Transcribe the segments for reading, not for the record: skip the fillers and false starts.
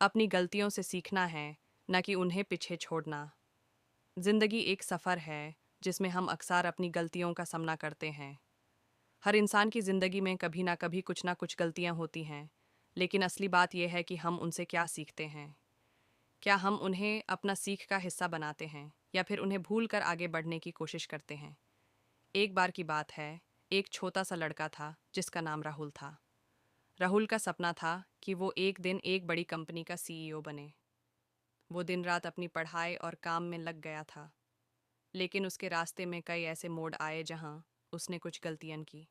अपनी गलतियों से सीखना है, न कि उन्हें पीछे छोड़ना। जिंदगी एक सफ़र है जिसमें हम अक्सर अपनी गलतियों का सामना करते हैं। हर इंसान की ज़िंदगी में कभी ना कुछ गलतियां होती हैं, लेकिन असली बात यह है कि हम उनसे क्या सीखते हैं। क्या हम उन्हें अपना सीख का हिस्सा बनाते हैं या फिर उन्हें भूल कर आगे बढ़ने की कोशिश करते हैं। एक बार की बात है, एक छोटा सा लड़का था जिसका नाम राहुल था। राहुल का सपना था कि वो एक दिन एक बड़ी कंपनी का सीईओ बने। वो दिन रात अपनी पढ़ाई और काम में लग गया था, लेकिन उसके रास्ते में कई ऐसे मोड़ आए जहां उसने कुछ गलतियां की।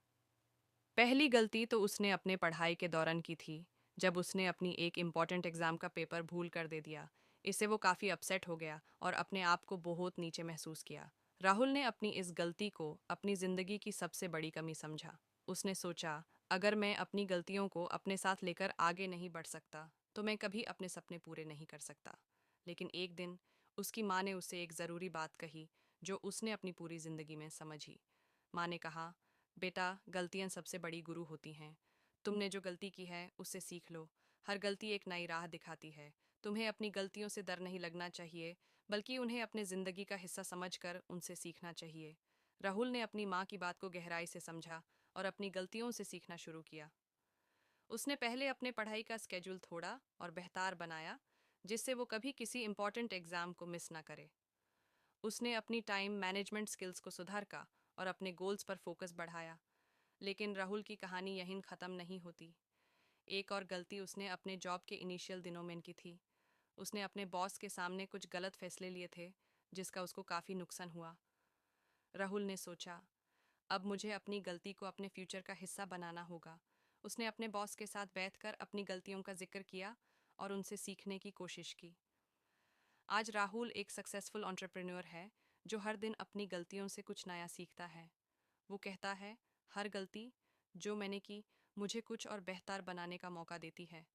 पहली गलती तो उसने अपने पढ़ाई के दौरान की थी, जब उसने अपनी एक इम्पॉर्टेंट एग्ज़ाम का पेपर भूल कर दे दिया। इससे वो काफ़ी अपसेट हो गया और अपने आप को बहुत नीचे महसूस किया। राहुल ने अपनी इस गलती को अपनी ज़िंदगी की सबसे बड़ी कमी समझा। उसने सोचा, अगर मैं अपनी गलतियों को अपने साथ लेकर आगे नहीं बढ़ सकता, तो मैं कभी अपने सपने पूरे नहीं कर सकता। लेकिन एक दिन उसकी माँ ने उसे एक ज़रूरी बात कही, जो उसने अपनी पूरी ज़िंदगी में समझी। माँ ने कहा, बेटा, गलतियाँ सबसे बड़ी गुरु होती हैं। तुमने जो गलती की है उससे सीख लो। हर गलती एक नई राह दिखाती है। तुम्हें अपनी गलतियों से डर नहीं लगना चाहिए, बल्कि उन्हें अपने ज़िंदगी का हिस्सा समझकर उनसे सीखना चाहिए। राहुल ने अपनी माँ की बात को गहराई से समझा और अपनी गलतियों से सीखना शुरू किया। उसने पहले अपने पढ़ाई का स्केड्यूल थोड़ा और बेहतर बनाया, जिससे वो कभी किसी इम्पॉर्टेंट एग्ज़ाम को मिस ना करे। उसने अपनी टाइम मैनेजमेंट स्किल्स को सुधार का और अपने गोल्स पर फोकस बढ़ाया। लेकिन राहुल की कहानी यहीं ख़त्म नहीं होती। एक और गलती उसने अपने जॉब के इनिशियल दिनों में की थी। उसने अपने बॉस के सामने कुछ गलत फैसले लिए थे, जिसका उसको काफ़ी नुकसान हुआ। राहुल ने सोचा, अब मुझे अपनी गलती को अपने फ्यूचर का हिस्सा बनाना होगा। उसने अपने बॉस के साथ बैठकर अपनी गलतियों का जिक्र किया और उनसे सीखने की कोशिश की। आज राहुल एक सक्सेसफुल एंटरप्रेन्योर है, जो हर दिन अपनी गलतियों से कुछ नया सीखता है। वो कहता है, हर गलती जो मैंने की मुझे कुछ और बेहतर बनाने का मौका देती है।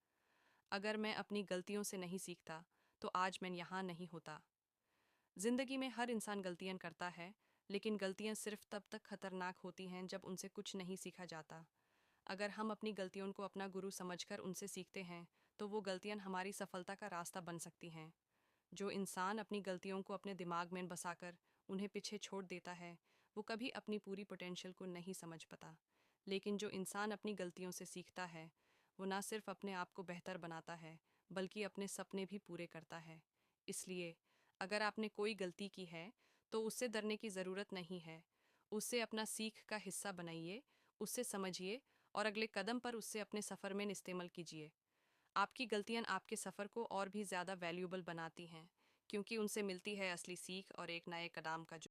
अगर मैं अपनी गलतियों से नहीं सीखता, तो आज मैं यहाँ नहीं होता। जिंदगी में हर इंसान गलतियाँ करता है, लेकिन गलतियाँ सिर्फ तब तक खतरनाक होती हैं जब उनसे कुछ नहीं सीखा जाता। अगर हम अपनी गलतियों को अपना गुरु समझकर उनसे सीखते हैं, तो वो गलतियाँ हमारी सफलता का रास्ता बन सकती हैं। जो इंसान अपनी गलतियों को अपने दिमाग में बसाकर उन्हें पीछे छोड़ देता है, वो कभी अपनी पूरी पोटेंशियल को नहीं समझ पाता। लेकिन जो इंसान अपनी गलतियों से सीखता है, वो ना सिर्फ अपने आप को बेहतर बनाता है, बल्कि अपने सपने भी पूरे करता है। इसलिए अगर आपने कोई गलती की है, तो उससे डरने की ज़रूरत नहीं है। उससे अपना सीख का हिस्सा बनाइए, उससे समझिए और अगले कदम पर उससे अपने सफ़र में इस्तेमाल कीजिए। आपकी गलतियाँ आपके सफ़र को और भी ज़्यादा वैल्यूएबल बनाती हैं, क्योंकि उनसे मिलती है असली सीख और एक नए कदम का